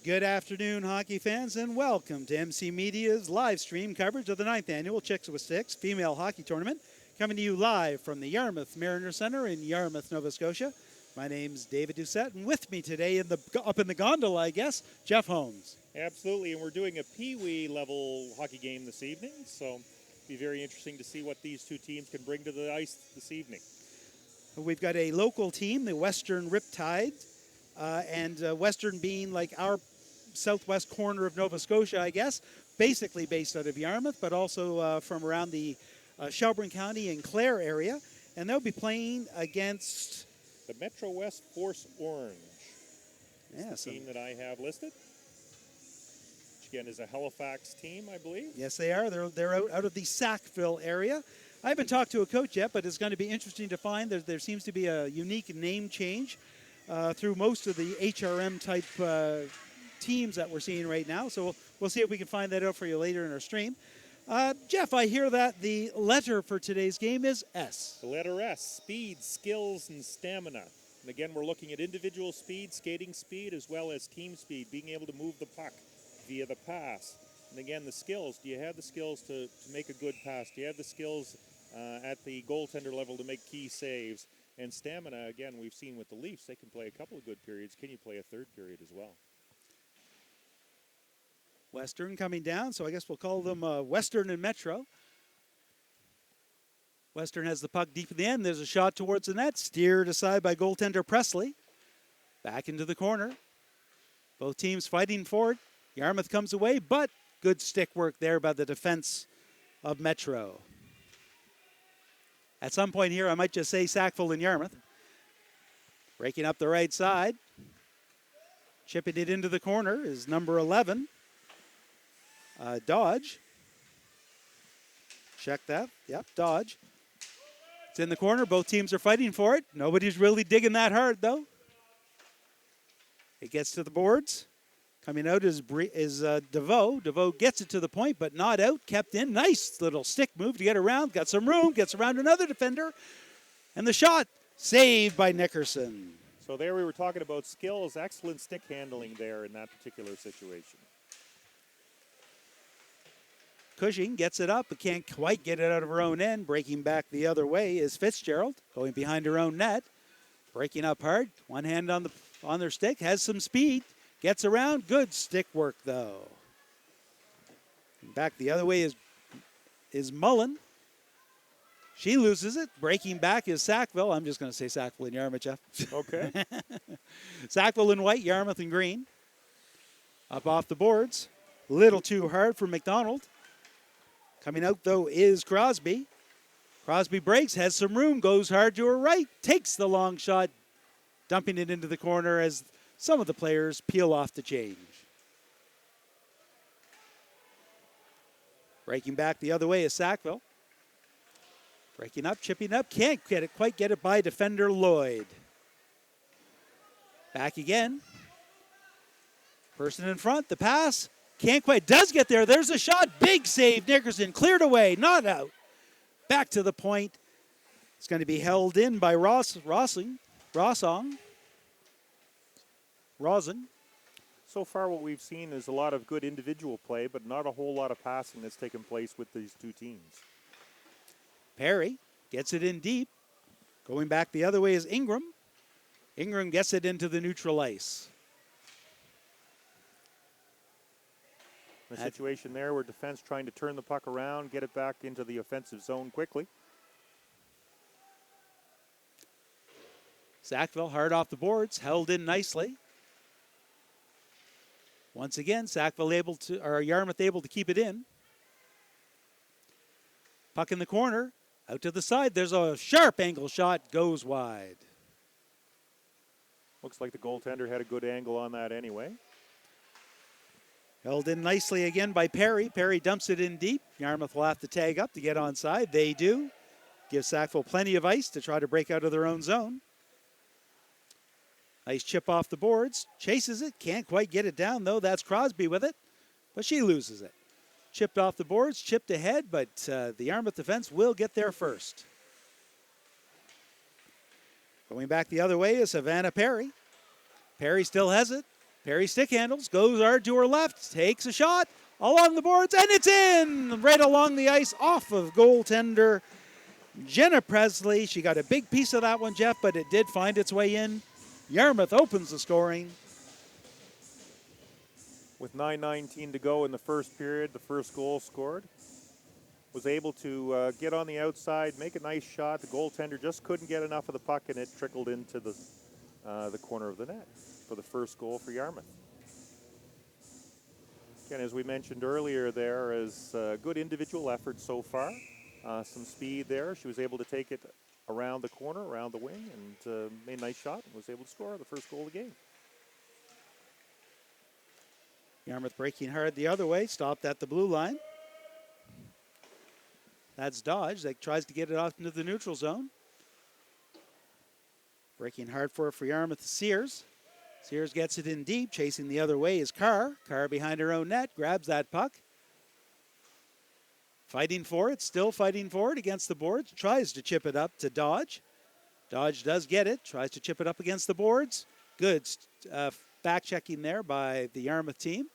Good afternoon, hockey fans, and welcome to MC Media's live stream coverage of the 9th Annual Chicks with Sticks Female Hockey Tournament, coming to you live from the Yarmouth Mariner Center in Yarmouth, Nova Scotia. My name's David Doucette, and with me today up in the gondola, I guess, Jeff Holmes. Absolutely, and we're doing a Pee-wee level hockey game this evening, so it'll be very interesting to see what these two teams can bring to the ice this evening. We've got a local team, the Western Riptide, and Western being like our southwest corner of Nova Scotia, I guess, basically based out of Yarmouth, but also from around the Shelburne County and Clare area, and they'll be playing against the Metro West Force Orange. Yes, the team that I have listed, which again is a Halifax team, I believe. Yes, they are. They're out of the Sackville area. I haven't talked to a coach yet, but it's going to be interesting to find there seems to be a unique name change through most of the HRM type teams that we're seeing right now. So we'll see if we can find that out for you later in our stream. Jeff, I hear that the letter for today's game is S. The letter S, speed, skills, and stamina. And again, we're looking at individual speed, skating speed, as well as team speed, being able to move the puck via the pass. And again, the skills. Do you have the skills to make a good pass? Do you have the skills at the goaltender level to make key saves? And stamina, again, we've seen with the Leafs, they can play a couple of good periods. Can you play a third period as well? Western coming down, so I guess we'll call them Western and Metro. Western has the puck deep in the end. There's a shot towards the net, steered aside by goaltender Presley. Back into the corner. Both teams fighting for it. Yarmouth comes away, but good stick work there by the defense of Metro. At some point here, I might just say Sackville and Yarmouth. Breaking up the right side. Chipping it into the corner is number 11. Dodge. Check that. Yep, Dodge. It's in the corner. Both teams are fighting for it. Nobody's really digging that hard, though. It gets to the boards. Coming out is DeVoe. DeVoe gets it to the point, but not out. Kept in. Nice little stick move to get around. Got some room. Gets around another defender. And the shot saved by Nickerson. So there we were talking about skills. Excellent stick handling there in that particular situation. Cushing gets it up, but can't quite get it out of her own end. Breaking back the other way is Fitzgerald, going behind her own net. Breaking up hard. One hand on their stick. Has some speed. Gets around. Good stick work, though. Back the other way is Mullen. She loses it. Breaking back is Sackville. I'm just going to say Sackville and Yarmouth, Jeff. Okay. Sackville in white, Yarmouth in green. Up off the boards. Little too hard for McDonald. Coming out, though, is Crosby. Crosby breaks, has some room, goes hard to her right, takes the long shot, dumping it into the corner as some of the players peel off the change. Breaking back the other way is Sackville. Breaking up, chipping up, can't quite get it by defender Lloyd. Back again. Person in front, the pass. Can't quite, does get there. There's a shot. Big save. Nickerson cleared away, not out. Back to the point. It's going to be held in by Rosen. So far what we've seen is a lot of good individual play, but not a whole lot of passing that's taken place with these two teams. Perry gets it in deep. Going back the other way is Ingram. Ingram gets it into the neutral ice. A situation there where defense trying to turn the puck around, get it back into the offensive zone quickly. Sackville hard off the boards, held in nicely. Once again, Yarmouth able to keep it in. Puck in the corner, out to the side. There's a sharp angle shot, goes wide. Looks like the goaltender had a good angle on that anyway. Held in nicely again by Perry. Perry dumps it in deep. Yarmouth will have to tag up to get onside. They do. Give Sackville plenty of ice to try to break out of their own zone. Nice chip off the boards. Chases it. Can't quite get it down, though. That's Crosby with it. But she loses it. Chipped off the boards. Chipped ahead, but the Yarmouth defense will get there first. Going back the other way is Savannah Perry. Perry still has it. Perry stick handles, goes hard to her left, takes a shot along the boards, and it's in! Right along the ice, off of goaltender Jenna Presley. She got a big piece of that one, Jeff, but it did find its way in. Yarmouth opens the scoring. With 9:19 to go in the first period, the first goal scored. Was able to get on the outside, make a nice shot. The goaltender just couldn't get enough of the puck, and it trickled into the corner of the net for the first goal for Yarmouth. Again, as we mentioned earlier, there is good individual effort so far. Some speed there. She was able to take it around the corner, around the wing, and made a nice shot and was able to score the first goal of the game. Yarmouth breaking hard the other way, stopped at the blue line. That's Dodge that tries to get it off into the neutral zone. Breaking hard for it for Yarmouth, Sears. Sears gets it in deep. Chasing the other way is Carr. Carr behind her own net, grabs that puck. Fighting for it, still fighting for it against the boards. Tries to chip it up to Dodge. Dodge does get it, tries to chip it up against the boards. Good back checking there by the Yarmouth team.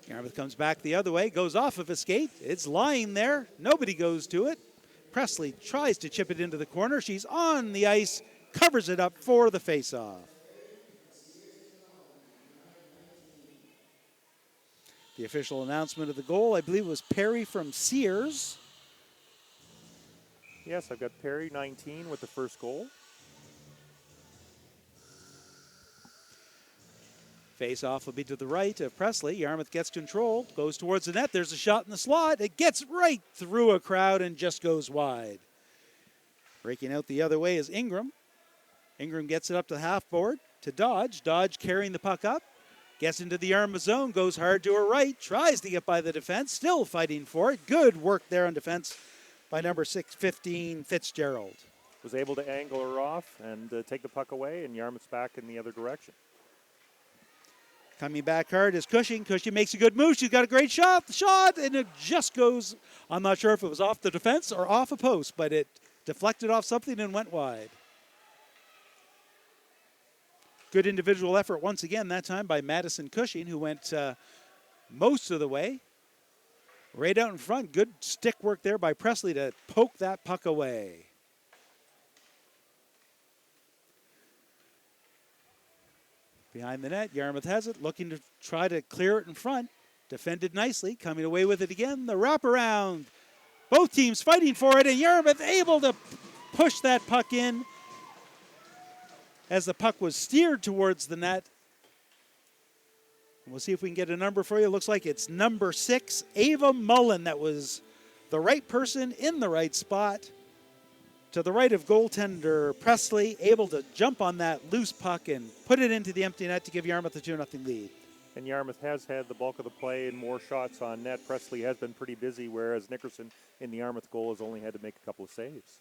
Yarmouth comes back the other way, goes off of a skate. It's lying there. Nobody goes to it. Presley tries to chip it into the corner. She's on the ice, covers it up for the faceoff. The official announcement of the goal, I believe, was Perry from Sears. Yes, I've got Perry, 19, with the first goal. Face-off will be to the right of Presley. Yarmouth gets control, goes towards the net. There's a shot in the slot. It gets right through a crowd and just goes wide. Breaking out the other way is Ingram. Ingram gets it up to the half board to Dodge. Dodge carrying the puck up. Gets into the Yarmouth zone, goes hard to her right, tries to get by the defense, still fighting for it. Good work there on defense by number 615, Fitzgerald. Was able to angle her off and take the puck away, and Yarmouth's back in the other direction. Coming back hard is Cushing. Cushing makes a good move. She's got a great shot, and it just goes, I'm not sure if it was off the defense or off a post, but it deflected off something and went wide. Good individual effort once again, that time by Madison Cushing, who went most of the way. Right out in front, good stick work there by Presley to poke that puck away. Behind the net, Yarmouth has it, looking to try to clear it in front. Defended nicely, coming away with it again. The wraparound. Both teams fighting for it, and Yarmouth able to push that puck in as the puck was steered towards the net. We'll see if we can get a number for you. It looks like it's number 6, Ava Mullen. That was the right person in the right spot. To the right of goaltender Presley, able to jump on that loose puck and put it into the empty net to give Yarmouth a 2-0 lead. And Yarmouth has had the bulk of the play and more shots on net. Presley has been pretty busy, whereas Nickerson in the Yarmouth goal has only had to make a couple of saves.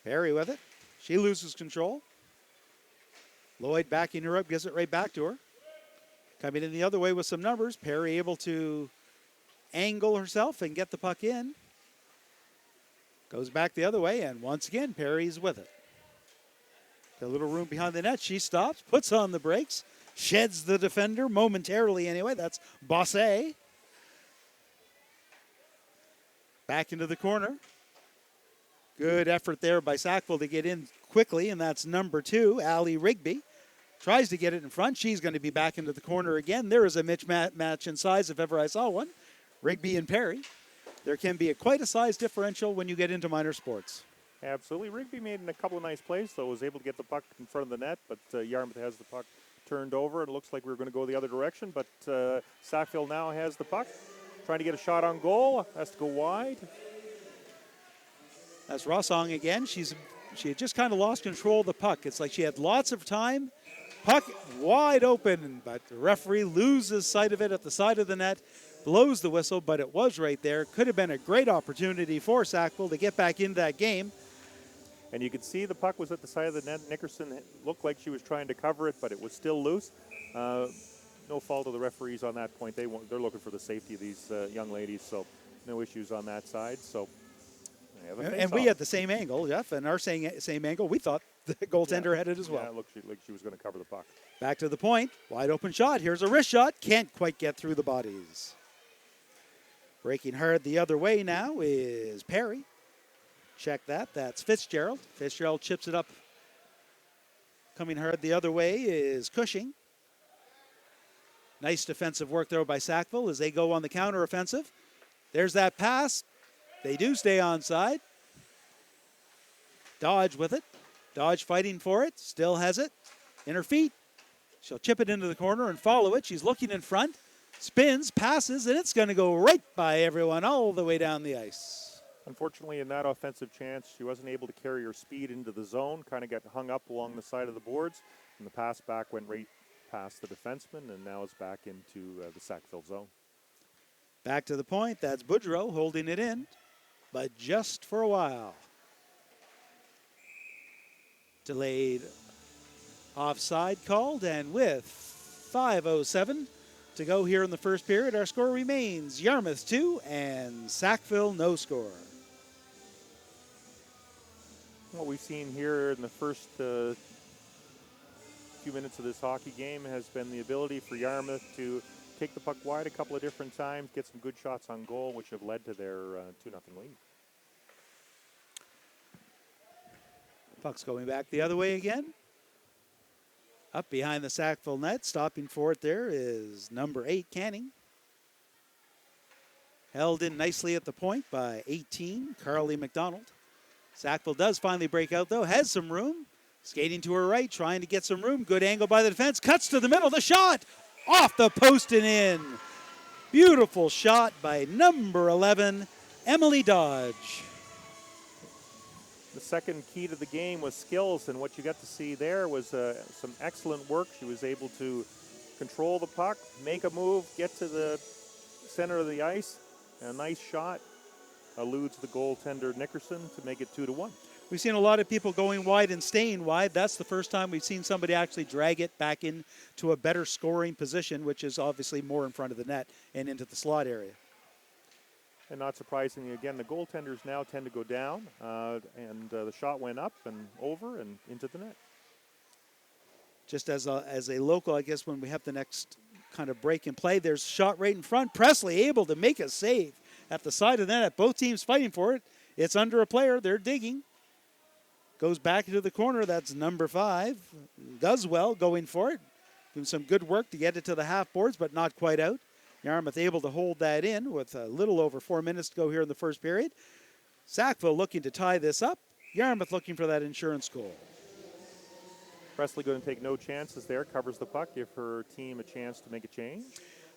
Perry with it. She loses control. Lloyd backing her up, gives it right back to her. Coming in the other way with some numbers. Perry able to angle herself and get the puck in. Goes back the other way, and once again, Perry's with it. The little room behind the net, she stops, puts on the brakes, sheds the defender momentarily anyway. That's Bosse. Back into the corner. Good effort there by Sackville to get in quickly, and that's number 2, Allie Rigby. Tries to get it in front. She's going to be back into the corner again. There is a mismatch in size if ever I saw one. Rigby and Perry. There can be quite a size differential when you get into minor sports. Absolutely. Rigby made a couple of nice plays, though. Was able to get the puck in front of the net, but Yarmouth has the puck turned over. It looks like we were going to go the other direction, but Sackville now has the puck. Trying to get a shot on goal. Has to go wide. That's Rossong again. She had just kind of lost control of the puck. It's like she had lots of time. Puck wide open, but the referee loses sight of it at the side of the net. Blows the whistle, but it was right there. Could have been a great opportunity for Sackville to get back into that game. And you could see the puck was at the side of the net. Nickerson looked like she was trying to cover it, but it was still loose. No fault of the referees on that point. They're looking for the safety of these young ladies, so no issues on that side. So Yeah, the And we face-off. had the same angle, Jeff, and our same angle. We thought the goaltender had it as well. Yeah, it looked like she was going to cover the puck. Back to the point. Wide open shot. Here's a wrist shot. Can't quite get through the bodies. Breaking hard the other way now is Perry. Check that. That's Fitzgerald. Fitzgerald chips it up. Coming hard the other way is Cushing. Nice defensive work there by Sackville as they go on the counter offensive. There's that pass. They do stay onside. Dodge with it. Dodge fighting for it. Still has it. In her feet. She'll chip it into the corner and follow it. She's looking in front. Spins, passes, and it's going to go right by everyone all the way down the ice. Unfortunately, in that offensive chance, she wasn't able to carry her speed into the zone, kind of got hung up along the side of the boards, and the pass back went right past the defenseman, and now it's back into the Sackville zone. Back to the point. That's Boudreau holding it in, but just for a while. Delayed offside called, and with 5:07 to go here in the first period, our score remains Yarmouth 2 and Sackville no score. What we've seen here in the first few minutes of this hockey game has been the ability for Yarmouth to take the puck wide a couple of different times, get some good shots on goal, which have led to their 2-0 lead. Puck's going back the other way again. Up behind the Sackville net, stopping for it there is number 8, Canning. Held in nicely at the point by 18, Carly McDonald. Sackville does finally break out, though, has some room. Skating to her right, trying to get some room. Good angle by the defense, cuts to the middle, the shot! Off the post and in. Beautiful shot by number 11, Emily Dodge. The second key to the game was skills, and what you got to see there was some excellent work. She was able to control the puck, make a move, get to the center of the ice, and a nice shot eludes the goaltender Nickerson to make it 2-1. We've seen a lot of people going wide and staying wide. That's the first time we've seen somebody actually drag it back into a better scoring position, which is obviously more in front of the net and into the slot area. And not surprisingly, again, the goaltenders now tend to go down, and the shot went up and over and into the net. Just as a local, I guess when we have the next kind of break in play, there's a shot right in front. Presley able to make a save at the side of the net. Both teams fighting for it. It's under a player. They're digging. Goes back into the corner. That's number 5. Does well going for it. Doing some good work to get it to the half boards, but not quite out. Yarmouth able to hold that in with a little over 4 minutes to go here in the first period. Sackville looking to tie this up. Yarmouth looking for that insurance goal. Presley going to take no chances there, covers the puck, give her team a chance to make a change.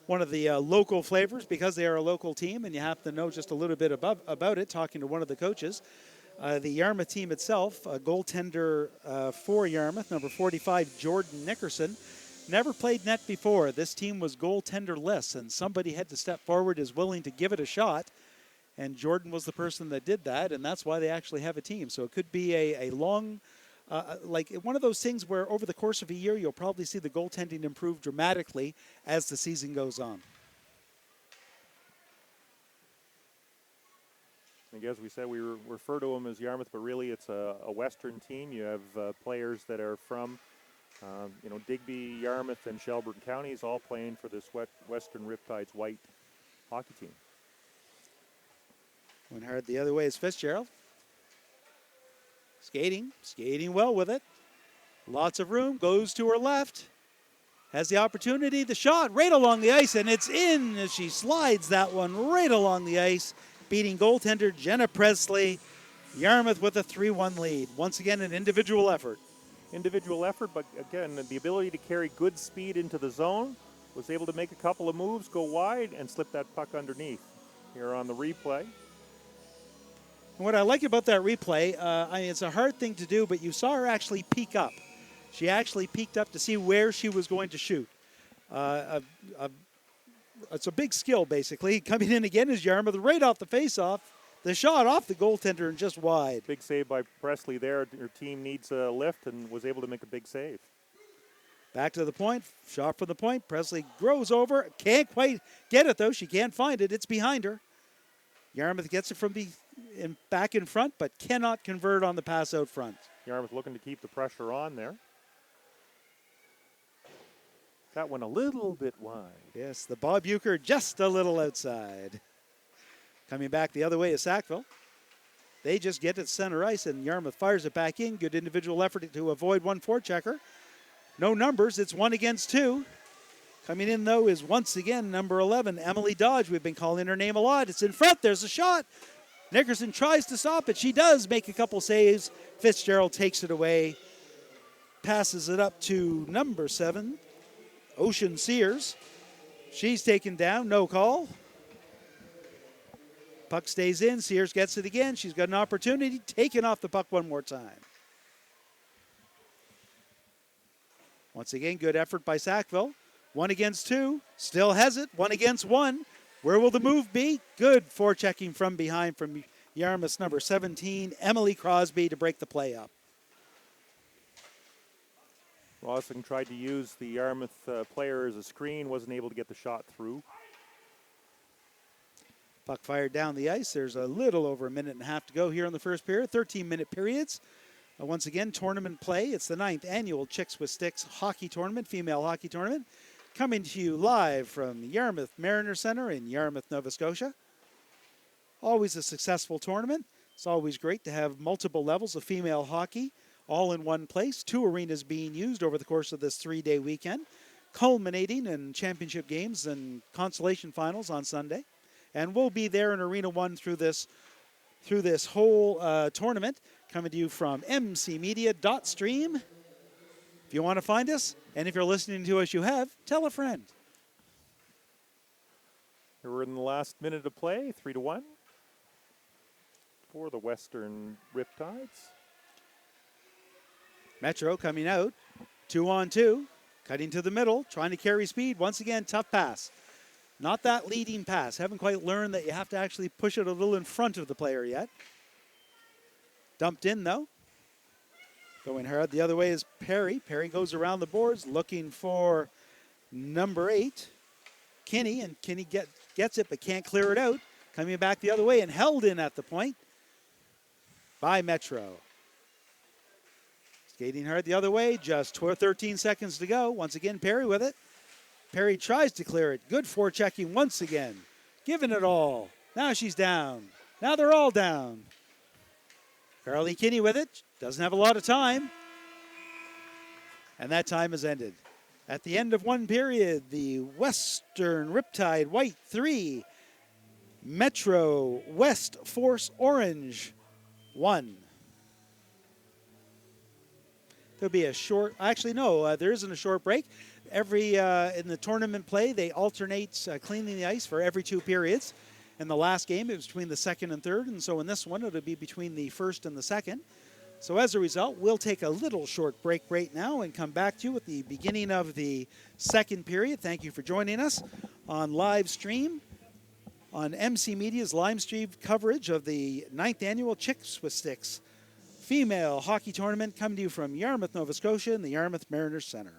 One of the local flavors, because they are a local team, and you have to know just a little bit about it, talking to one of the coaches. The Yarmouth team itself, a goaltender for Yarmouth, number 45, Jordan Nickerson, never played net before. This team was goaltenderless, and somebody had to step forward, is willing to give it a shot, and Jordan was the person that did that, and that's why they actually have a team. So it could be a long, like one of those things where over the course of a year, you'll probably see the goaltending improve dramatically as the season goes on. I guess we said we refer to them as Yarmouth, but really it's a Western team. You have players that are from Digby, Yarmouth, and Shelburne counties, all playing for this Western Riptides white hockey team. Went hard the other way is Fitzgerald. Skating well with it. Lots of room, goes to her left. Has the opportunity, the shot right along the ice, and it's in as she slides that one right along the ice, beating goaltender Jenna Presley. Yarmouth with a 3-1 lead. Once again, an individual effort. Individual effort, but again, the ability to carry good speed into the zone, was able to make a couple of moves, go wide, and slip that puck underneath. Here on the replay. And what I like about that replay, it's a hard thing to do, but you saw her actually peek up. She actually peeked up to see where she was going to shoot. It's a big skill, basically. Coming in again is Yarmouth right off the face-off. The shot off the goaltender and just wide. Big save by Presley there. Her team needs a lift and was able to make a big save. Back to the point. Shot from the point. Presley grows over. Can't quite get it, though. She can't find it. It's behind her. Yarmouth gets it from back in front, but cannot convert on the pass out front. Yarmouth looking to keep the pressure on there. That went a little bit wide. Yes, the Bob Euchre just a little outside. Coming back the other way is Sackville. They just get it center ice, and Yarmouth fires it back in. Good individual effort to avoid one forechecker. No numbers. It's 1 against 2. Coming in, though, is once again number 11, Emily Dodge. We've been calling her name a lot. It's in front. There's a shot. Nickerson tries to stop it. She does make a couple saves. Fitzgerald takes it away. Passes it up to number 7, Ocean Sears. She's taken down. No call. Puck stays in. Sears gets it again. She's got an opportunity. Taken off the puck one more time. Once again, good effort by Sackville. 1 against 2. Still has it. 1 against 1. Where will the move be? Good forechecking from behind from Yarmouth's number 17, Emily Crosby, to break the play up. Rossing tried to use the Yarmouth player as a screen. Wasn't able to get the shot through. Puck fired down the ice. There's a little over a minute and a half to go here in the first period. 13-minute periods. Once again, tournament play. It's the 9th annual Chicks with Sticks hockey tournament, female hockey tournament. Coming to you live from Yarmouth Mariner Center in Yarmouth, Nova Scotia. Always a successful tournament. It's always great to have multiple levels of female hockey all in one place. 2 arenas being used over the course of this 3-day weekend, culminating in championship games and consolation finals on Sunday. And we'll be there in Arena 1 through this whole tournament, coming to you from mcmedia.stream. If you want to find us, and if you're listening to us, you have, tell a friend. We're in the last minute of play, 3-1 for the Western Riptides. Metro coming out, 2-on-2, cutting to the middle, trying to carry speed. Once again, tough pass. Not that leading pass. Haven't quite learned that you have to actually push it a little in front of the player yet. Dumped in, though. Going hard the other way is Perry. Perry goes around the boards looking for number 8, Kinney. And Kinney gets it but can't clear it out. Coming back the other way and held in at the point by Metro. Skating hard the other way. Just 13 seconds to go. Once again, Perry with it. Perry tries to clear it. Good forechecking once again. Giving it all. Now she's down. Now they're all down. Carly Kinney with it. Doesn't have a lot of time. And that time has ended. At the end of one period, the Western Riptide White 3, Metro West Force Orange 1. There'll be a short, actually no, there isn't a short break. Every, in the tournament play, they alternate cleaning the ice for every 2 periods. In the last game, it was between the second and third, and so in this one, it'll be between the first and the second. So as a result, we'll take a little short break right now and come back to you at the beginning of the second period. Thank you for joining us on live stream on MC Media's live stream coverage of the 9th annual Chicks with Sticks female hockey tournament, coming to you from Yarmouth, Nova Scotia in the Yarmouth Mariner Center.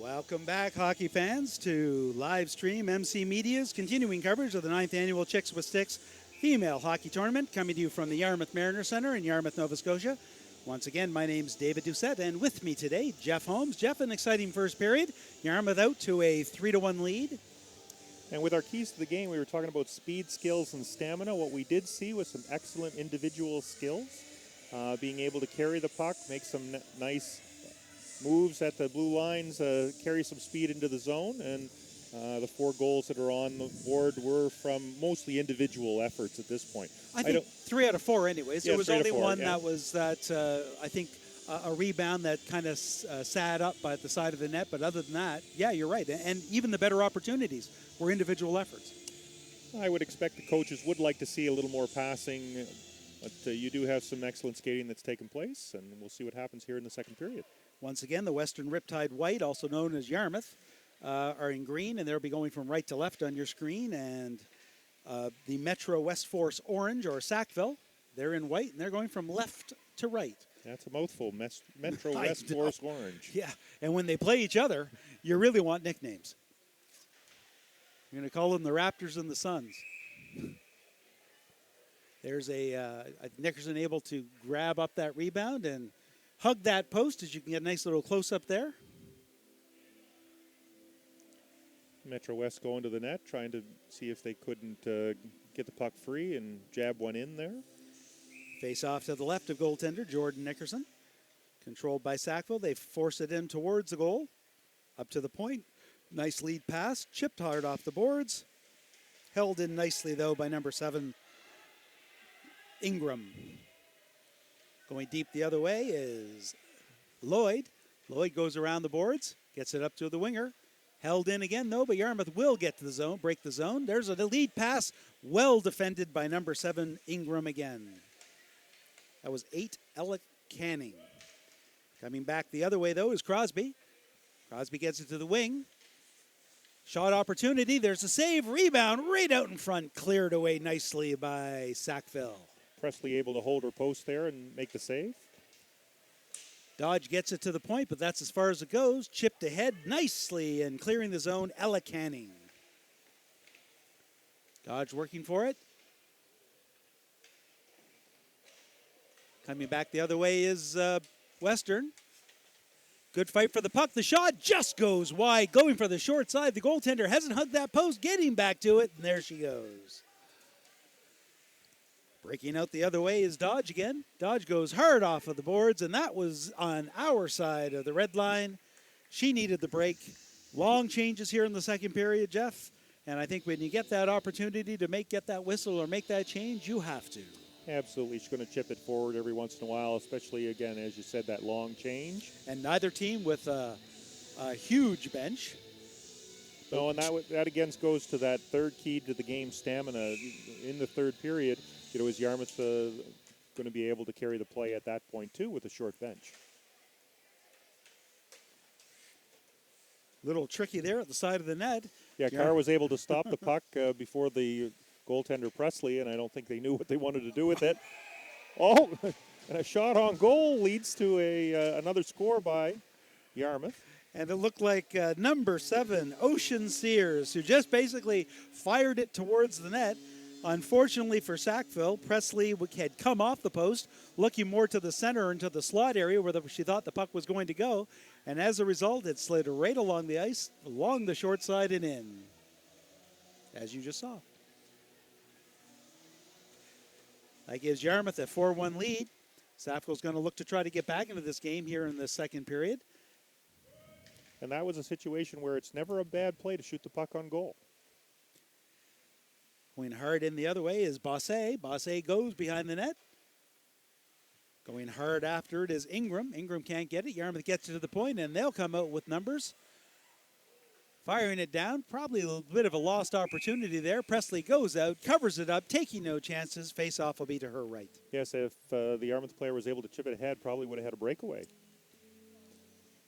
Welcome back, hockey fans, to live stream MC Media's continuing coverage of the 9th annual Chicks with Sticks female hockey tournament, coming to you from the Yarmouth Mariner Center in Yarmouth, Nova Scotia. Once again, my name's David Doucette, and with me today, Jeff Holmes. Jeff, an exciting first period. Yarmouth out to a 3-1 lead. And with our keys to the game, we were talking about speed, skills, and stamina. What we did see was some excellent individual skills, being able to carry the puck, make some nice moves at the blue lines, carry some speed into the zone, and the 4 goals that are on the board were from mostly individual efforts at this point. I think 3 out of 4 anyways. Yeah, There was 3 out of only 4, one yeah. that was I think, a rebound that kind of sat up at the side of the net. But other than that, yeah, you're right. And even the better opportunities were individual efforts. I would expect the coaches would like to see a little more passing, but you do have some excellent skating that's taken place, and we'll see what happens here in the second period. Once again, the Western Riptide White, also known as Yarmouth, are in green, and they'll be going from right to left on your screen. And the Metro West Force Orange, or Sackville, they're in white, and they're going from left to right. That's a mouthful. Metro I West know. Force Orange. Yeah, and when they play each other, you really want nicknames. You're going to call them the Raptors and the Suns. There's Nickerson able to grab up that rebound and hug that post, as you can get a nice little close-up there. Metro West going to the net, trying to see if they couldn't get the puck free and jab one in there. Face off to the left of goaltender Jordan Nickerson. Controlled by Sackville. They force it in towards the goal. Up to the point. Nice lead pass. Chipped hard off the boards. Held in nicely, though, by number 7, Ingram. Going deep the other way is Lloyd. Lloyd goes around the boards. Gets it up to the winger. Held in again, though, but Yarmouth will get to the zone, break the zone. There's a lead pass. Well defended by number 7, Ingram again. That was 8, Alec Canning. Coming back the other way, though, is Crosby. Crosby gets it to the wing. Shot opportunity. There's a save. Rebound right out in front. Cleared away nicely by Sackville. Presley able to hold her post there and make the save. Dodge gets it to the point, but that's as far as it goes. Chipped ahead nicely and clearing the zone. Ella Canning. Dodge working for it. Coming back the other way is Western. Good fight for the puck. The shot just goes wide, going for the short side. The goaltender hasn't hugged that post, getting back to it, and there she goes. Breaking out the other way is Dodge again. Dodge goes hard off of the boards, and that was on our side of the red line. She needed the break. Long changes here in the second period, Jeff. And I think when you get that opportunity to get that whistle or make that change, you have to. Absolutely. She's going to chip it forward every once in a while, especially, again, as you said, that long change. And neither team with a huge bench. No, and that again goes to that third key to the game, stamina. In the third period, is Yarmouth going to be able to carry the play at that point, too, with a short bench? Little tricky there at the side of the net. Yeah, Carr was able to stop the puck before the goaltender Presley, and I don't think they knew what they wanted to do with it. Oh, and a shot on goal leads to another score by Yarmouth. And it looked like number 7, Ocean Sears, who just basically fired it towards the net. Unfortunately for Sackville, Presley had come off the post, looking more to the center and to the slot area where she thought the puck was going to go. And as a result, it slid right along the ice, along the short side and in, as you just saw. That gives Yarmouth a 4-1 lead. Sackville's going to look to try to get back into this game here in the second period. And that was a situation where it's never a bad play to shoot the puck on goal. Going hard in the other way is Bosse. Bosse goes behind the net. Going hard after it is Ingram. Ingram can't get it. Yarmouth gets it to the point, and they'll come out with numbers. Firing it down. Probably a little bit of a lost opportunity there. Presley goes out, covers it up, taking no chances. Face-off will be to her right. Yes, if the Yarmouth player was able to chip it ahead, probably would have had a breakaway.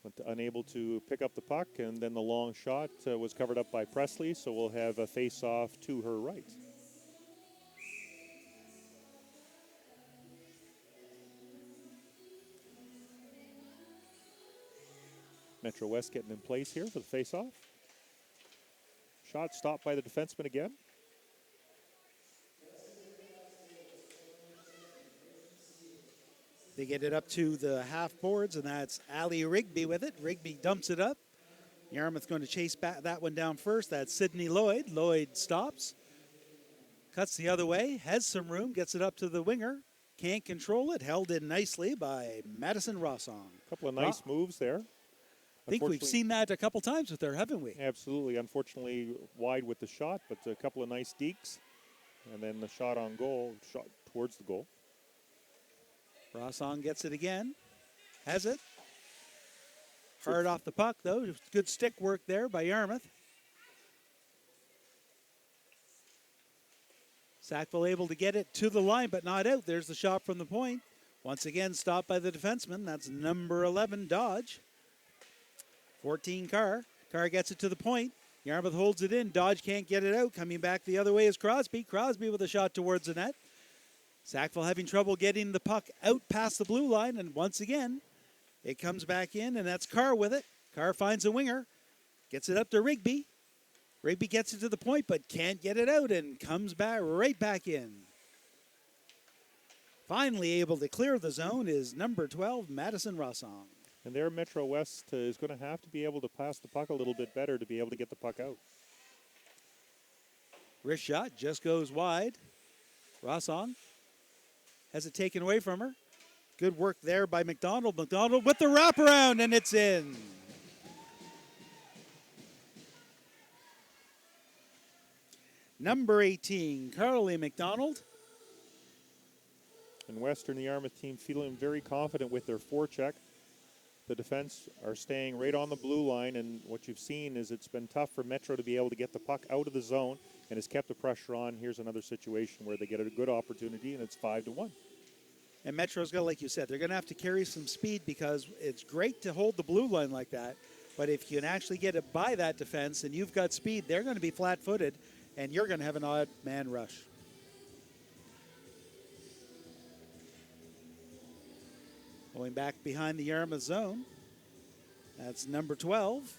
But unable to pick up the puck, and then the long shot was covered up by Presley, so we'll have a face-off to her right. Metro West getting in place here for the face-off. Shot stopped by the defenseman again. They get it up to the half boards, and that's Ali Rigby with it. Rigby dumps it up. Yarmouth going to chase back that one down first. That's Sidney Lloyd. Lloyd stops. Cuts the other way. Has some room. Gets it up to the winger. Can't control it. Held in nicely by Madison Rossong. A couple of nice moves there. I think we've seen that a couple times with her, haven't we? Absolutely. Unfortunately, wide with the shot, but a couple of nice dekes. And then the shot on goal, shot towards the goal. Rossong gets it again. Has it. Hard off the puck, though. Good stick work there by Yarmouth. Sackville able to get it to the line, but not out. There's the shot from the point. Once again, stopped by the defenseman. That's number 11, Dodge. 14, Carr. Carr gets it to the point. Yarmouth holds it in. Dodge can't get it out. Coming back the other way is Crosby. Crosby with a shot towards the net. Sackville having trouble getting the puck out past the blue line, and once again, it comes back in, and that's Carr with it. Carr finds a winger, gets it up to Rigby. Rigby gets it to the point, but can't get it out, and comes back right back in. Finally able to clear the zone is number 12, Madison Rossong. And there, Metro West is going to have to be able to pass the puck a little bit better to be able to get the puck out. Wrist shot just goes wide. Rossong has it taken away from her. Good work there by McDonald. McDonald with the wraparound, and it's in. Number 18, Carly McDonald. And Western, the Yarmouth team, feeling very confident with their forecheck. The defense are staying right on the blue line, and what you've seen is it's been tough for Metro to be able to get the puck out of the zone, and has kept the pressure on. Here's another situation where they get a good opportunity, and it's 5-1. And Metro's going to, like you said, they're going to have to carry some speed because it's great to hold the blue line like that. But if you can actually get it by that defense and you've got speed, they're going to be flat-footed, and you're going to have an odd man rush. Going back behind the Yarmouth zone, that's number 12.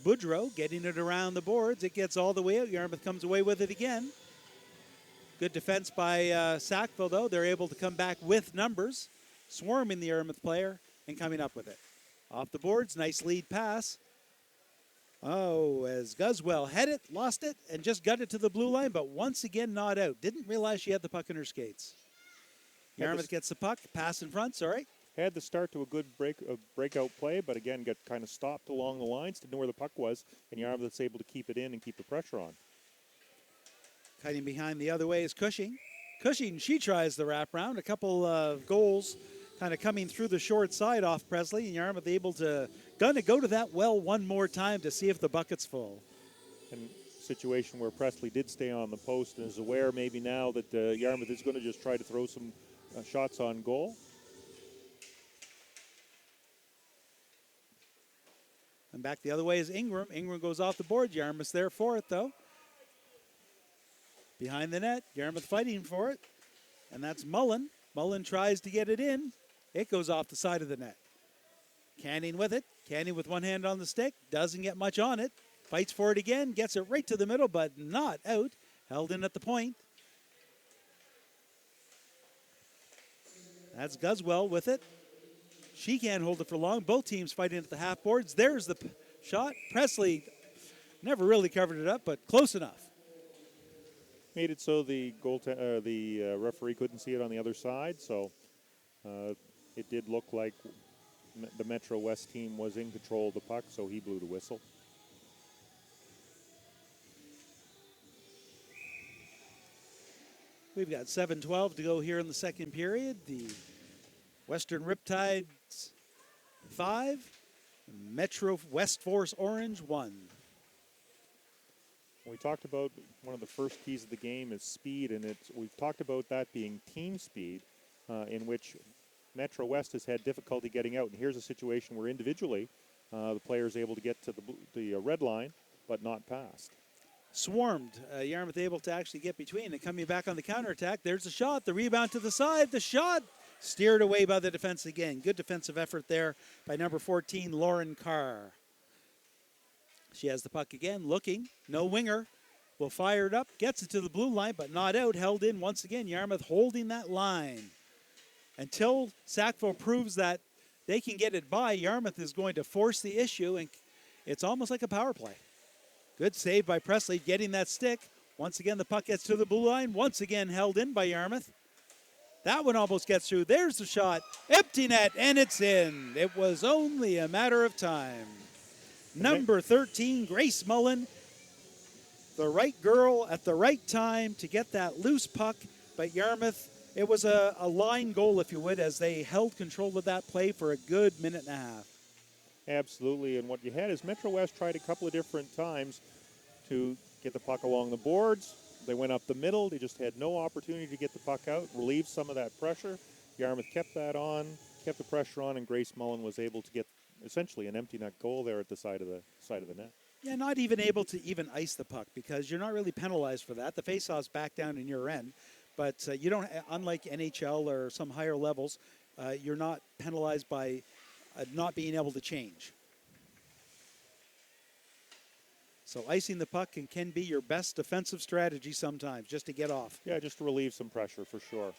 Boudreau getting it around the boards. It gets all the way out. Yarmouth comes away with it again. Good defense by Sackville, though. They're able to come back with numbers, swarming the Yarmouth player and coming up with it. Off the boards, nice lead pass. Oh, as Guswell had it, lost it, and just got it to the blue line, but once again not out. Didn't realize she had the puck in her skates. Yarmouth gets the puck, pass in front, sorry. Had the start to a good breakout play, but again got kind of stopped along the lines, didn't know where the puck was, and Yarmouth's able to keep it in and keep the pressure on. Cutting behind the other way is Cushing. Cushing, she tries the wraparound. A couple of goals kind of coming through the short side off Presley, and Yarmouth able to go to that well one more time to see if the bucket's full. And situation where Presley did stay on the post and is aware maybe now that Yarmouth is going to just try to throw some shots on goal. And back the other way is Ingram. Ingram goes off the board. Yarmouth's there for it, though. Behind the net, Yarmouth fighting for it. And that's Mullen. Mullen tries to get it in. It goes off the side of the net. Canning with it. Canning with one hand on the stick. Doesn't get much on it. Fights for it again. Gets it right to the middle, but not out. Held in at the point. That's Guswell with it. She can't hold it for long. Both teams fighting at the half boards. There's the shot. Presley never really covered it up, but close enough. Made it so the referee couldn't see it on the other side, so it did look like the Metro West team was in control of the puck, so he blew the whistle. We've got 7:12 to go here in the second period. The Western Riptides 5, Metro West Force Orange 1. We talked about one of the first keys of the game is speed, and we've talked about that being team speed, in which Metro West has had difficulty getting out. And here's a situation where individually the player is able to get to the red line, but not past. Swarmed. Yarmouth able to actually get between and coming back on the counterattack. There's the shot. The rebound to the side. The shot Steered away by the defense again. Good defensive effort there by number 14, Lauren Carr. She has the puck again, looking. No winger. Will fire it up. Gets it to the blue line, but not out. Held in once again. Yarmouth holding that line. Until Sackville proves that they can get it by, Yarmouth is going to force the issue, and it's almost like a power play. Good save by Presley, getting that stick. Once again, the puck gets to the blue line. Once again, held in by Yarmouth. That one almost gets through. There's the shot. Empty net, and it's in. It was only a matter of time. Number 13, Grace Mullen. The right girl at the right time to get that loose puck. But Yarmouth, it was a line goal, if you would, as they held control of that play for a good minute and a half. Absolutely, and what you had is Metro West tried a couple of different times to get the puck along the boards. They went up the middle. They just had no opportunity to get the puck out, relieve some of that pressure. Yarmouth kept that on, kept the pressure on, and Grace Mullen was able to get essentially an empty net goal there at the side of the net. Yeah, not even able to even ice the puck because you're not really penalized for that. The faceoff's back down in your end, but you don't. Unlike NHL or some higher levels, you're not penalized by not being able to change. So icing the puck can be your best defensive strategy sometimes, just to get off. Yeah, just to relieve some pressure for sure.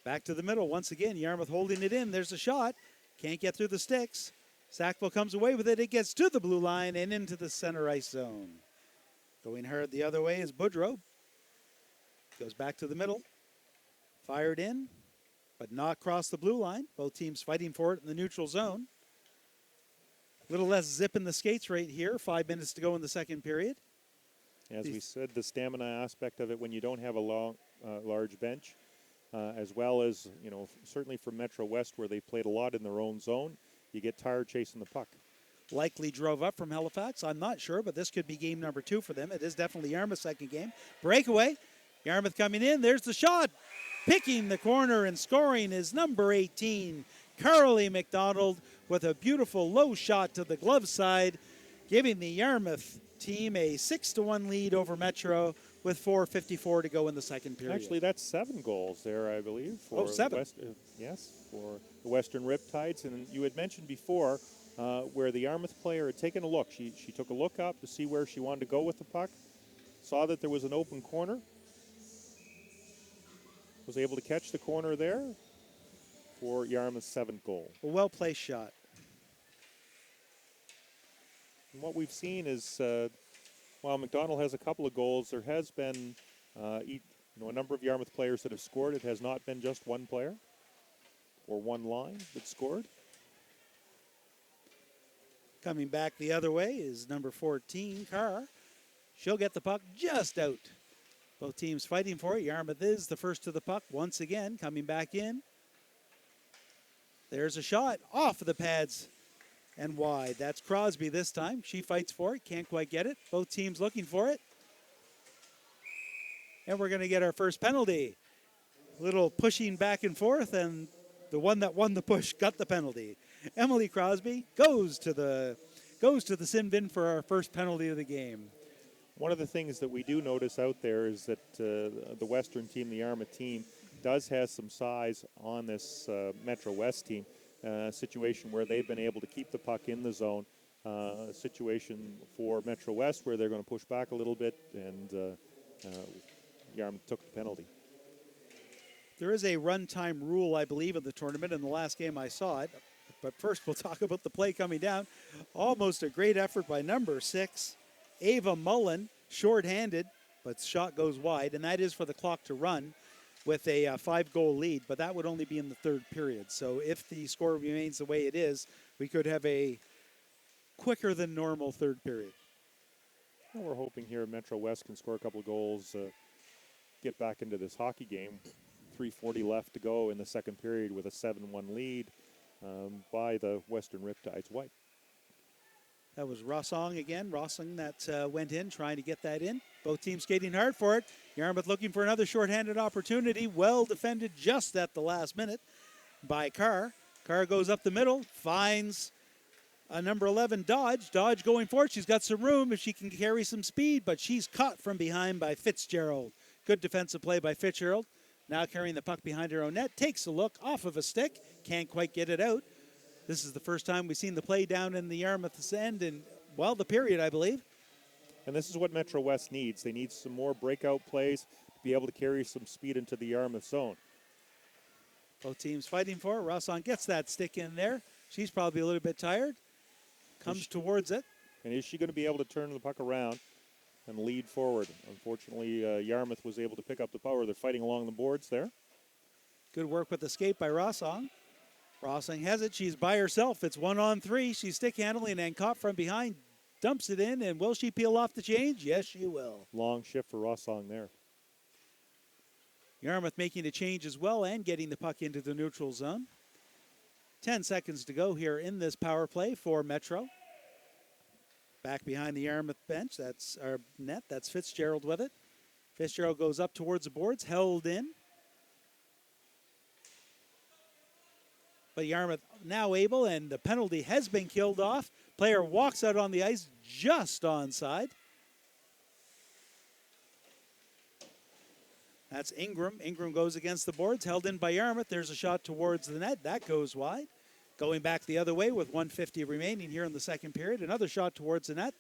Back to the middle once again. Yarmouth holding it in. There's a shot. Can't get through the sticks. Sackville comes away with it. It gets to the blue line and into the center ice zone. Going hard the other way is Boudreau. Goes back to the middle. Fired in, but not across the blue line. Both teams fighting for it in the neutral zone. A little less zip in the skates right here. 5 minutes to go in the second period. As we said, the stamina aspect of it when you don't have a large bench, as well as, certainly for Metro West where they played a lot in their own zone, you get tired chasing the puck. Likely drove up from Halifax. I'm not sure, but this could be game number 2 for them. It is definitely Yarmouth's second game. Breakaway. Yarmouth coming in. There's the shot. Picking the corner and scoring is number 18, Carly McDonald, with a beautiful low shot to the glove side, giving the Yarmouth team a 6-1 lead over Metro with 4:54 to go in the second period. Actually, that's 7 goals there, I believe. For 7. Yes, for the Western Riptides. And you had mentioned before where the Yarmouth player had taken a look. She took a look up to see where she wanted to go with the puck, saw that there was an open corner, was able to catch the corner there for Yarmouth's 7th goal. A well-placed shot. And what we've seen is, while McDonald has a couple of goals, there has been a number of Yarmouth players that have scored. It has not been just one player or one line that scored. Coming back the other way is number 14, Carr. She'll get the puck just out. Both teams fighting for it. Yarmouth is the first to the puck once again, coming back in. There's a shot off of the pads and wide. That's Crosby this time. She fights for it. Can't quite get it. Both teams looking for it. And we're going to get our first penalty. A little pushing back and forth, and the one that won the push got the penalty. Emily Crosby goes to the sin bin for our first penalty of the game. One of the things that we do notice out there is that the Western team, the Yarmouth team, does have some size on this Metro West team. Situation where they've been able to keep the puck in the zone. A situation for Metro West where they're going to push back a little bit, and Yarmouth took the penalty. There is a runtime rule, I believe, in the tournament. In the last game I saw it. But first we'll talk about the play coming down. Almost a great effort by number 6, Ava Mullen, shorthanded, but shot goes wide, and that is for the clock to run with a 5-goal lead, but that would only be in the third period. So if the score remains the way it is, we could have a quicker than normal third period. Well, we're hoping here Metro West can score a couple of goals, get back into this hockey game. 3:40 left to go in the second period with a 7-1 lead by the Western Riptides White. That was Rossong again. Rossong that went in, trying to get that in. Both teams skating hard for it. Yarmouth looking for another shorthanded opportunity. Well defended just at the last minute by Carr. Carr goes up the middle, finds a number 11, Dodge. Dodge going for it. She's got some room if she can carry some speed, but she's caught from behind by Fitzgerald. Good defensive play by Fitzgerald. Now carrying the puck behind her own net. Takes a look off of a stick. Can't quite get it out. This is the first time we've seen the play down in the Yarmouth's end in, well, the period, I believe. And this is what Metro West needs. They need some more breakout plays to be able to carry some speed into the Yarmouth zone. Both teams fighting for it. Rosson gets that stick in there. She's probably a little bit tired. Comes towards it. And is she going to be able to turn the puck around and lead forward? Unfortunately, Yarmouth was able to pick up the power. They're fighting along the boards there. Good work with the skate by Rosson. Rosson has it. She's by herself. It's 1-on-3. She's stick handling and caught from behind. Dumps it in, and will she peel off the change? Yes, she will. Long shift for Rosson there. Yarmouth making a change as well and getting the puck into the neutral zone. 10 seconds to go here in this power play for Metro. Back behind the Yarmouth bench, that's our net. That's Fitzgerald with it. Fitzgerald goes up towards the boards, held in. But Yarmouth now able, and the penalty has been killed off. Player walks out on the ice just onside. That's Ingram. Ingram goes against the boards, held in by Yarmouth. There's a shot towards the net. That goes wide. Going back the other way with 1:50 remaining here in the second period. Another shot towards the net.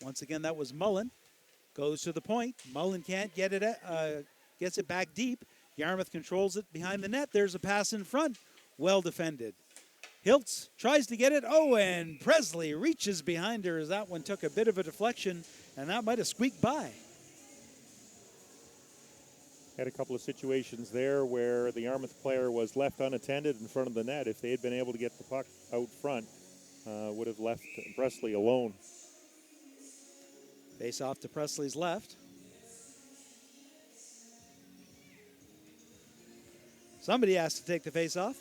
Once again, that was Mullen. Goes to the point. Mullen can't get it. Gets it back deep. Yarmouth controls it behind the net. There's a pass in front. Well defended. Hiltz tries to get it. Oh, and Presley reaches behind her as that one took a bit of a deflection, and that might have squeaked by. Had a couple of situations there where the Yarmouth player was left unattended in front of the net. If they had been able to get the puck out front, would have left Presley alone. Face off to Presley's left. Somebody has to take the face off.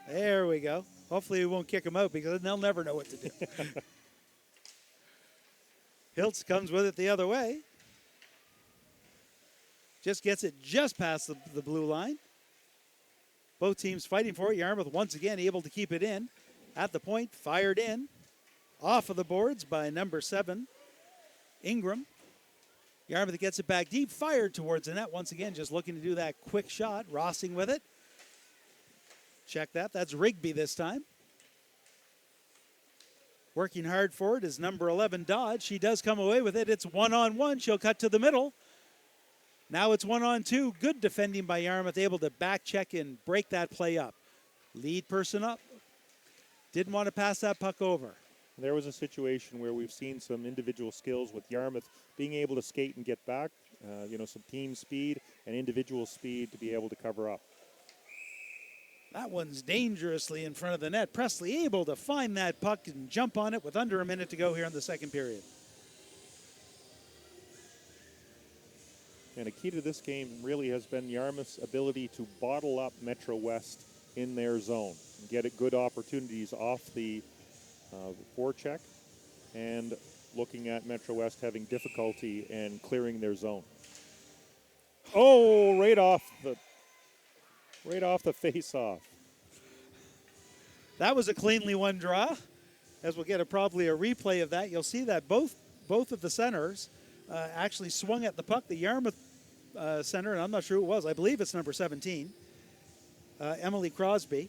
There we go. Hopefully we won't kick him out because they'll never know what to do. Hiltz comes with it the other way. Just gets it just past the blue line. Both teams fighting for it. Yarmouth once again able to keep it in. At the point, fired in. Off of the boards by number 7, Ingram. Yarmouth gets it back deep, fired towards the net. Once again, just looking to do that quick shot. Rossing with it. Check that. That's Rigby this time. Working hard for it is number 11, Dodge. She does come away with it. It's 1-on-1. She'll cut to the middle. Now it's 1-on-2. Good defending by Yarmouth, able to back check and break that play up. Lead person up. Didn't want to pass that puck over. There was a situation where we've seen some individual skills with Yarmouth being able to skate and get back, some team speed and individual speed to be able to cover up. That one's dangerously in front of the net. Presley able to find that puck and jump on it with under a minute to go here in the second period. And a key to this game really has been Yarmouth's ability to bottle up Metro West in their zone and get good opportunities off the forecheck, and looking at Metro West having difficulty in clearing their zone. Oh, right off the face-off. That was a cleanly won draw. As we'll get probably a replay of that, you'll see that both of the centers actually swung at the puck. The Yarmouth center, and I'm not sure who it was. I believe it's number 17, Emily Crosby.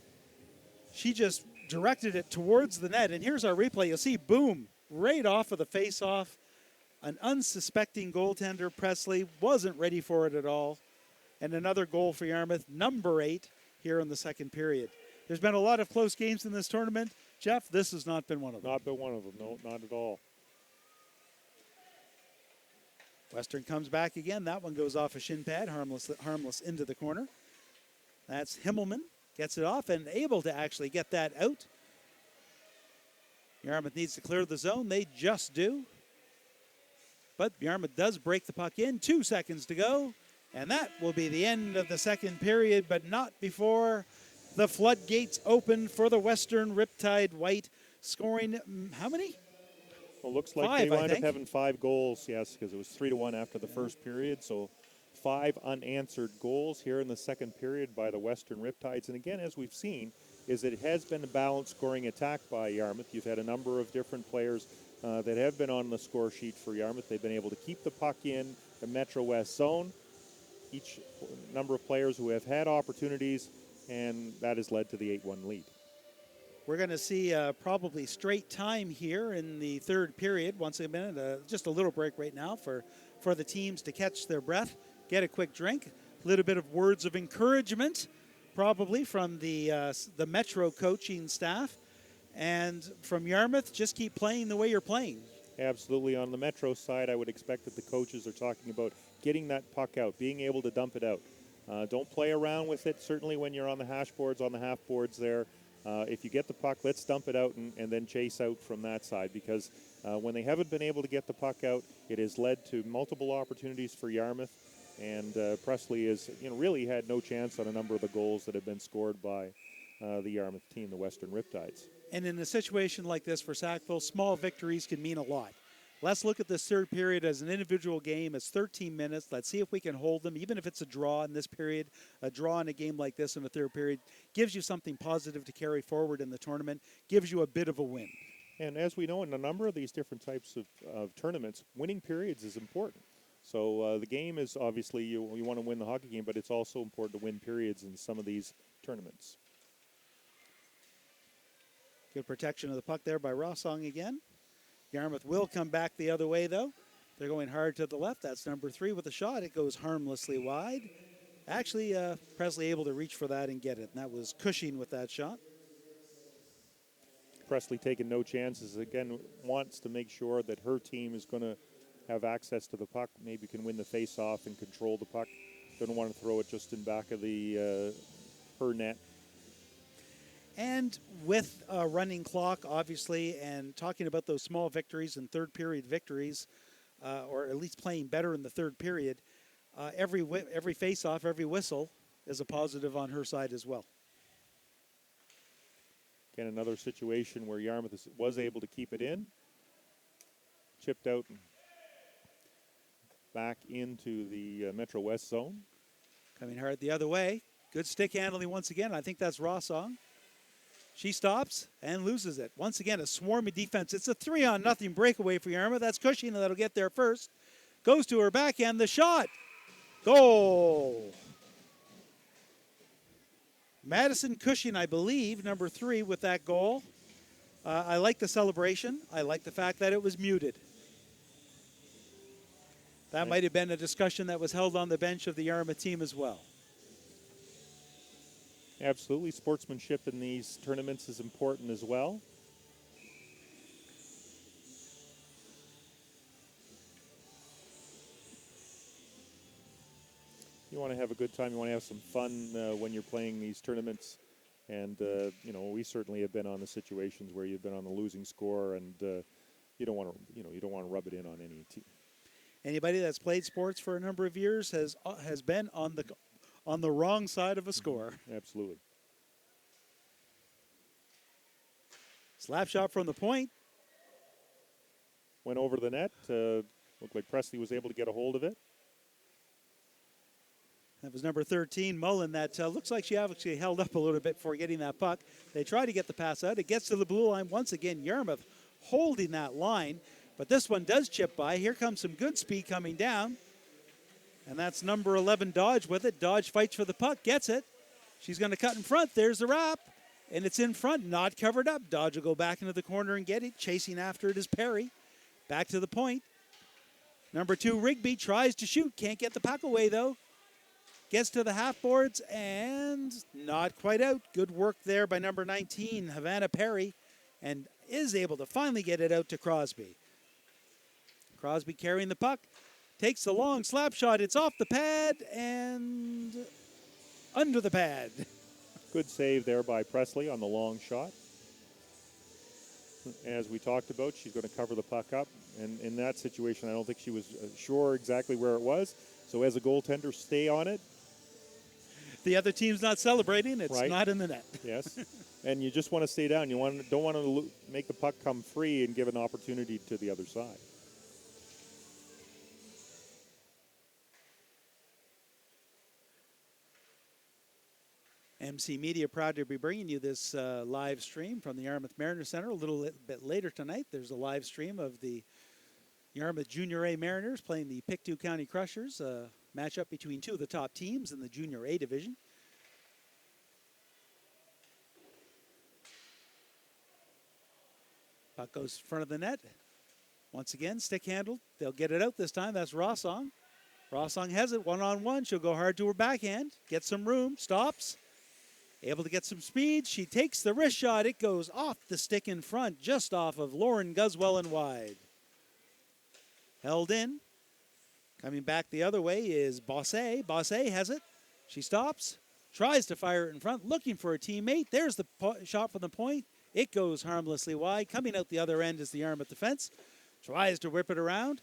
She just directed it towards the net, and here's our replay. You'll see, boom, right off of the face-off. An unsuspecting goaltender, Presley, wasn't ready for it at all. And another goal for Yarmouth, number 8, here in the second period. There's been a lot of close games in this tournament. Jeff, this has not been one of them. Not been one of them, no, not at all. Western comes back again. That one goes off a shin pad, harmless into the corner. That's Himmelman. Gets it off and able to actually get that out. Yarmouth needs to clear the zone. They just do. But Yarmouth does break the puck in. 2 seconds to go. And that will be the end of the second period, but not before the floodgates open for the Western Riptide White, scoring how many? Well, looks like 5, they wound up having 5 goals, yes, because it was 3-1 after the first period. So 5 unanswered goals here in the second period by the Western Riptides. And again, as we've seen, is it has been a balanced scoring attack by Yarmouth. You've had a number of different players that have been on the score sheet for Yarmouth. They've been able to keep the puck in the Metro West zone. Each number of players who have had opportunities, and that has led to the 8-1 lead. We're going to see probably straight time here in the third period. Once a minute, just a little break right now for the teams to catch their breath, get a quick drink, a little bit of words of encouragement, probably from the Metro coaching staff, and from Yarmouth, just keep playing the way you're playing. Absolutely. On the Metro side, I would expect that the coaches are talking about getting that puck out, being able to dump it out. Don't play around with it, certainly when you're on the hash boards, on the half boards there. If you get the puck, let's dump it out and then chase out from that side, because when they haven't been able to get the puck out, it has led to multiple opportunities for Yarmouth, and Presley has really had no chance on a number of the goals that have been scored by the Yarmouth team, the Western Riptides. And in a situation like this for Sackville, small victories can mean a lot. Let's look at this third period as an individual game. It's 13 minutes. Let's see if we can hold them, even if it's a draw in this period. A draw in a game like this in the third period gives you something positive to carry forward in the tournament, gives you a bit of a win. And as we know, in a number of these different types of tournaments, winning periods is important. So the game is obviously, you want to win the hockey game, but it's also important to win periods in some of these tournaments. Good protection of the puck there by Rossong again. Yarmouth will come back the other way, though. They're going hard to the left. That's number 3 with a shot. It goes harmlessly wide. Actually, Presley able to reach for that and get it, and that was Cushing with that shot. Presley taking no chances. Again, wants to make sure that her team is going to have access to the puck, maybe can win the face-off and control the puck. Don't want to throw it just in back of the her net. And with a running clock, obviously, and talking about those small victories and third period victories, or at least playing better in the third period, every face-off, every whistle is a positive on her side as well. Again, another situation where Yarmouth was able to keep it in. Chipped out and back into the Metro West zone. Coming hard the other way. Good stick handling once again. I think that's Rossong. She stops and loses it. Once again, a swarmy defense. It's a 3-on-0 breakaway for Yarmouth. That's Cushing that'll get there first. Goes to her backhand. The shot. Goal. Madison Cushing, I believe, number 3 with that goal. I like the celebration. I like the fact that it was muted. That might have been a discussion that was held on the bench of the Yarmouth team as well. Absolutely. Sportsmanship in these tournaments is important as well. You want to have a good time. You want to have some fun when you're playing these tournaments. And, we certainly have been on the situations where you've been on the losing score, and you don't want to rub it in on any team. Anybody that's played sports for a number of years has been on the wrong side of a score. Absolutely. Slap shot from the point. Went over the net. Looked like Presley was able to get a hold of it. That was number 13, Mullen. That looks like she actually held up a little bit before getting that puck. They try to get the pass out. It gets to the blue line. Once again, Yarmouth holding that line. But this one does chip by. Here comes some good speed coming down. And that's number 11, Dodge, with it. Dodge fights for the puck, gets it. She's going to cut in front. There's the wrap. And it's in front, not covered up. Dodge will go back into the corner and get it. Chasing after it is Perry. Back to the point. Number 2, Rigby tries to shoot. Can't get the puck away, though. Gets to the half boards and not quite out. Good work there by number 19, Havana Perry, and is able to finally get it out to Crosby. Crosby carrying the puck. Takes a long slap shot. It's off the pad and under the pad. Good save there by Presley on the long shot. As we talked about, she's going to cover the puck up. And in that situation, I don't think she was sure exactly where it was. So as a goaltender, stay on it. The other team's not celebrating. It's right. Not in the net. Yes. And you just want to stay down. You don't want to make the puck come free and give an opportunity to the other side. MC Media proud to be bringing you this live stream from the Yarmouth Mariner Center. A little bit later tonight, there's a live stream of the Yarmouth Junior A Mariners playing the Pictou County Crushers, a matchup between two of the top teams in the Junior A division. Puck goes in front of the net. Once again, stick handled. They'll get it out this time. That's Rossong. Rossong has it one-on-one. She'll go hard to her backhand. Gets some room. Stops. Able to get some speed. She takes the wrist shot. It goes off the stick in front, just off of Lauren Guswell and wide. Held in. Coming back the other way is Bossé. Bossé has it. She stops. Tries to fire it in front, looking for a teammate. There's the shot from the point. It goes harmlessly wide. Coming out the other end is the Yarmouth defense. Tries to whip it around.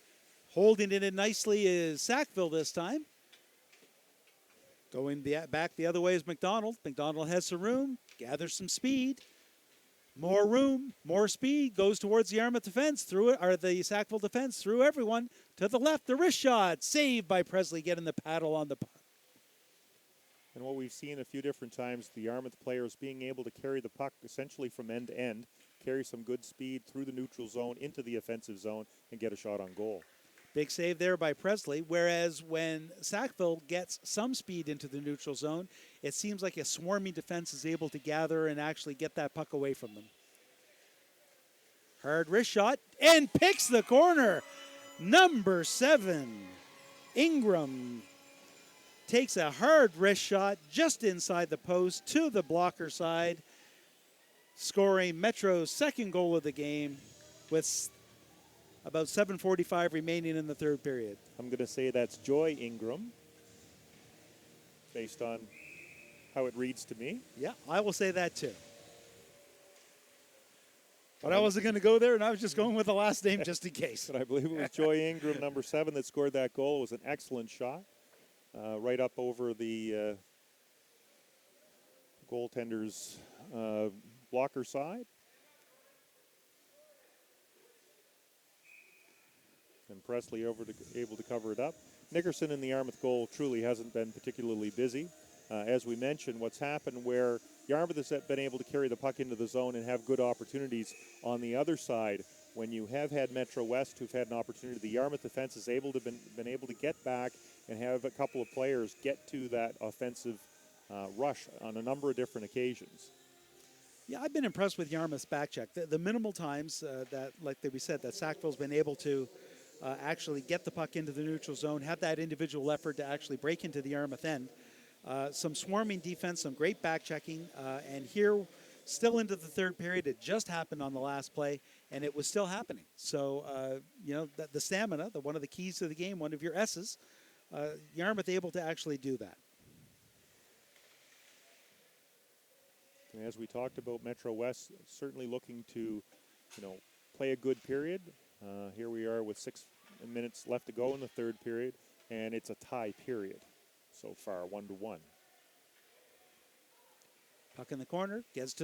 Holding it in nicely is Sackville this time. Going back the other way is McDonald. McDonald has some room, gathers some speed. More room, more speed, goes towards the Yarmouth defense, through it, or the Sackville defense, through everyone. To the left, the wrist shot, saved by Presley, getting the paddle on the puck. And what we've seen a few different times, the Yarmouth players being able to carry the puck essentially from end to end, carry some good speed through the neutral zone into the offensive zone, and get a shot on goal. Big save there by Presley, whereas when Sackville gets some speed into the neutral zone, it seems like a swarming defense is able to gather and actually get that puck away from them. Hard wrist shot, and picks the corner. Number 7, Ingram, takes a hard wrist shot just inside the post to the blocker side, scoring Metro's second goal of the game with about 7:45 remaining in the third period. I'm going to say that's Joy Ingram, based on how it reads to me. Yeah, I will say that too. But I wasn't going to go there, and I was just going with the last name just in case. But I believe it was Joy Ingram, number 7, that scored that goal. It was an excellent shot, right up over the goaltender's blocker side. And Presley able to cover it up. Nickerson in the Yarmouth goal truly hasn't been particularly busy. As we mentioned, what's happened where Yarmouth has been able to carry the puck into the zone and have good opportunities on the other side. When you have had Metro West who've had an opportunity, the Yarmouth defense has been able to get back and have a couple of players get to that offensive rush on a number of different occasions. Yeah, I've been impressed with Yarmouth's back check. The minimal times that, like we said, that Sackville's been able to actually get the puck into the neutral zone, have that individual effort to actually break into the Yarmouth end. Some swarming defense, some great back checking, and here, still into the third period, it just happened on the last play, and it was still happening. So, the stamina, one of the keys to the game, one of your S's, Yarmouth able to actually do that. And as we talked about, Metro West certainly looking to, play a good period. Here we are with 6 minutes left to go in the third period, and it's a tie period so far, 1-1. Puck in the corner, gets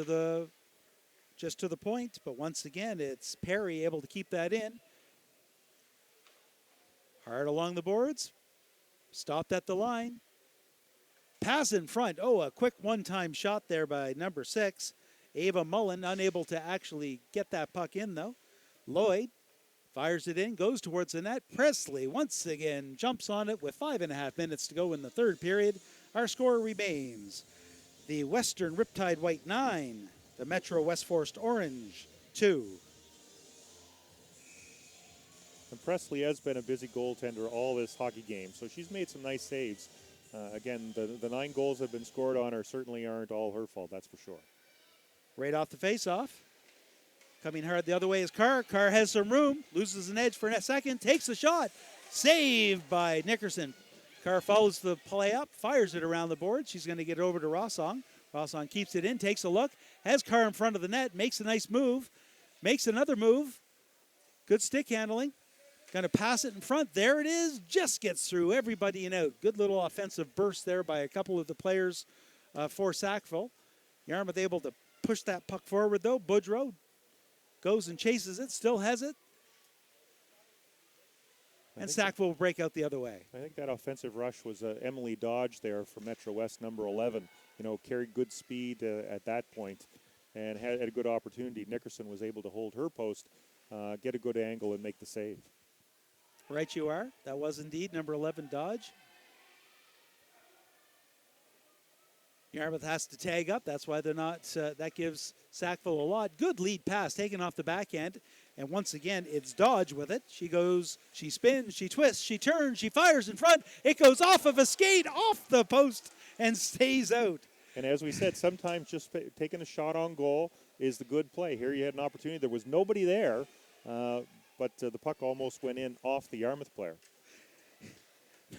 just to the point, but once again, it's Perry able to keep that in. Hard along the boards, stopped at the line. Pass in front. Oh, a quick one-time shot there by number 6. Ava Mullen unable to actually get that puck in, though. Lloyd fires it in, goes towards the net. Presley once again jumps on it with 5.5 minutes to go in the third period. Our score remains the Western Riptide White 9, the Metro West Forest Orange 2. And Presley has been a busy goaltender all this hockey game, so she's made some nice saves. Again, the 9 goals that have been scored on her certainly aren't all her fault, that's for sure. Right off the face-off. Coming hard the other way is Carr. Carr has some room, loses an edge for a second, takes the shot. Saved by Nickerson. Carr follows the play up, fires it around the board. She's going to get over to Rossong. Rossong keeps it in, takes a look, has Carr in front of the net, makes a nice move, makes another move. Good stick handling. Going to pass it in front. There it is. Just gets through everybody and out. Good little offensive burst there by a couple of the players for Sackville. Yarmouth able to push that puck forward, though. Boudreau goes and chases it, still has it. and Sackville will break out the other way. I think that offensive rush was Emily Dodge there for Metro West, number 11. Carried good speed at that point and had a good opportunity. Nickerson was able to hold her post, get a good angle, and make the save. Right you are. That was indeed number 11, Dodge. Yarmouth has to tag up. That's why they're not. That gives Sackville a lot. Good lead pass taken off the back end. And once again, it's Dodge with it. She goes, she spins, she twists, she turns, she fires in front. It goes off of a skate, off the post, and stays out. And as we said, sometimes just taking a shot on goal is the good play. Here you had an opportunity. There was nobody there, but the puck almost went in off the Yarmouth player.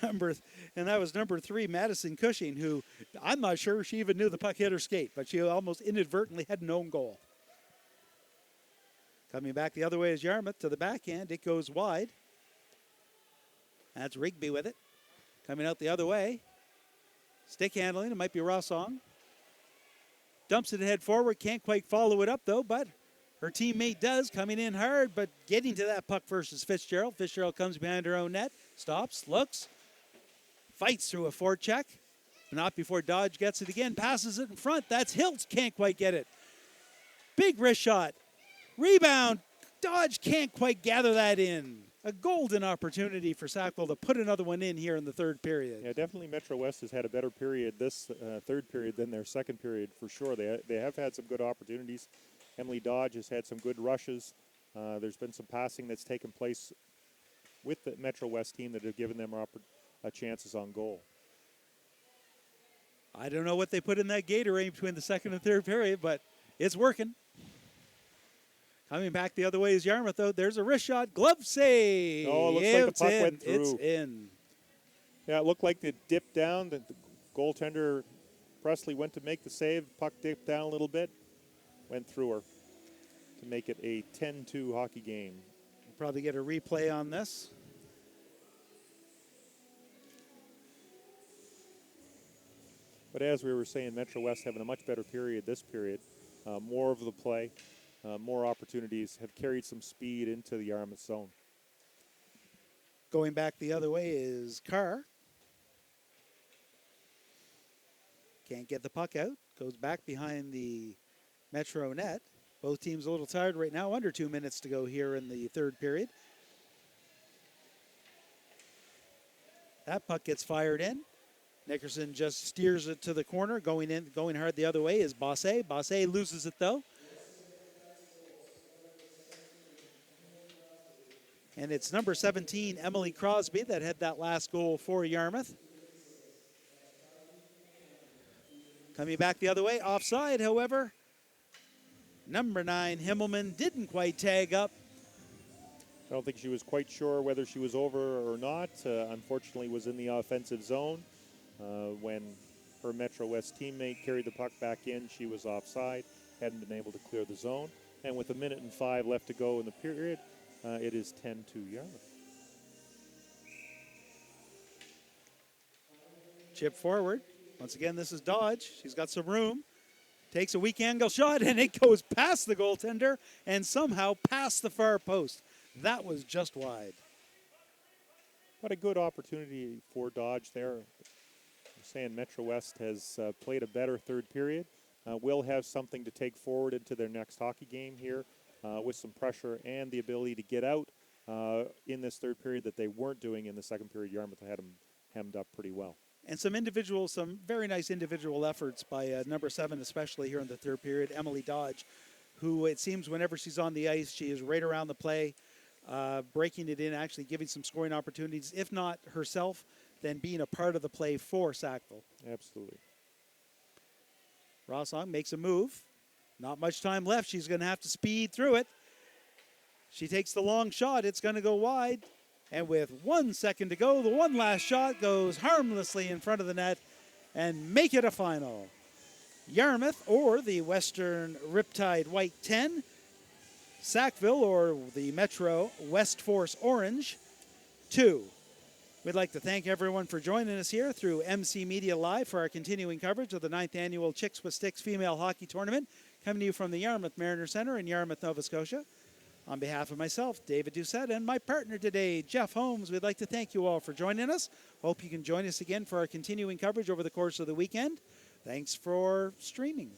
And that was number 3, Madison Cushing, who I'm not sure she even knew the puck hit her skate, but she almost inadvertently had an own goal. Coming back the other way is Yarmouth to the backhand. It goes wide. That's Rigby with it. Coming out the other way. Stick handling. It might be Rossong. Dumps it head forward. Can't quite follow it up, though, but her teammate does. Coming in hard, but getting to that puck versus Fitzgerald. Fitzgerald comes behind her own net. Stops. Looks. Fights through a forecheck. Not before Dodge gets it again. Passes it in front. That's Hiltz. Can't quite get it. Big wrist shot. Rebound. Dodge can't quite gather that in. A golden opportunity for Sackville to put another one in here in the third period. Yeah, definitely Metro West has had a better period this third period than their second period for sure. They have had some good opportunities. Emily Dodge has had some good rushes. There's been some passing that's taken place with the Metro West team that have given them chances on goal. I don't know what they put in that Gatorade between the second and third period, but it's working. Coming back the other way is Yarmouth, though. There's a wrist shot. Glove save. Oh, it looks like the puck went through. It's in. Yeah, it looked like it dipped down. The goaltender, Presley, went to make the save. Puck dipped down a little bit. Went through her to make it a 10-2 hockey game. We'll probably get a replay on this. But as we were saying, Metro West having a much better period this period. More of the play. More opportunities, have carried some speed into the Yarmouth zone. Going back the other way is Carr. Can't get the puck out. Goes back behind the Metro net. Both teams a little tired right now. Under 2 minutes to go here in the third period. That puck gets fired in. Nickerson just steers it to the corner. Going hard the other way is Bosse. Bosse loses it, though. And it's number 17, Emily Crosby, that had that last goal for Yarmouth. Coming back the other way, offside, however. Number 9, Himmelman, didn't quite tag up. I don't think she was quite sure whether she was over or not. Unfortunately, was in the offensive zone. When her Metro West teammate carried the puck back in, she was offside, hadn't been able to clear the zone. And with 1:05 left to go in the period, it is 10-2 Yarmouth. Chip forward. Once again, this is Dodge. She's got some room. Takes a weak angle shot, and it goes past the goaltender and somehow past the far post. That was just wide. What a good opportunity for Dodge there. I'm saying Metro West has played a better third period. Will have something to take forward into their next hockey game here. With some pressure and the ability to get out in this third period that they weren't doing in the second period. Yarmouth had them hemmed up pretty well. And some very nice individual efforts by number 7, especially here in the third period, Emily Dodge, who it seems whenever she's on the ice, she is right around the play, breaking it in, actually giving some scoring opportunities, if not herself, then being a part of the play for Sackville. Absolutely. Rossong makes a move. Not much time left. She's going to have to speed through it. She takes the long shot. It's going to go wide. And with 1 second to go, the one last shot goes harmlessly in front of the net and make it a final. Yarmouth, or the Western Riptide White 10. Sackville, or the Metro West Force Orange 2. We'd like to thank everyone for joining us here through MC Media Live for our continuing coverage of the 9th Annual Chicks with Sticks Female Hockey Tournament, coming to you from the Yarmouth Mariner Center in Yarmouth, Nova Scotia. On behalf of myself, David Doucette, and my partner today, Jeff Holmes, we'd like to thank you all for joining us. Hope you can join us again for our continuing coverage over the course of the weekend. Thanks for streaming.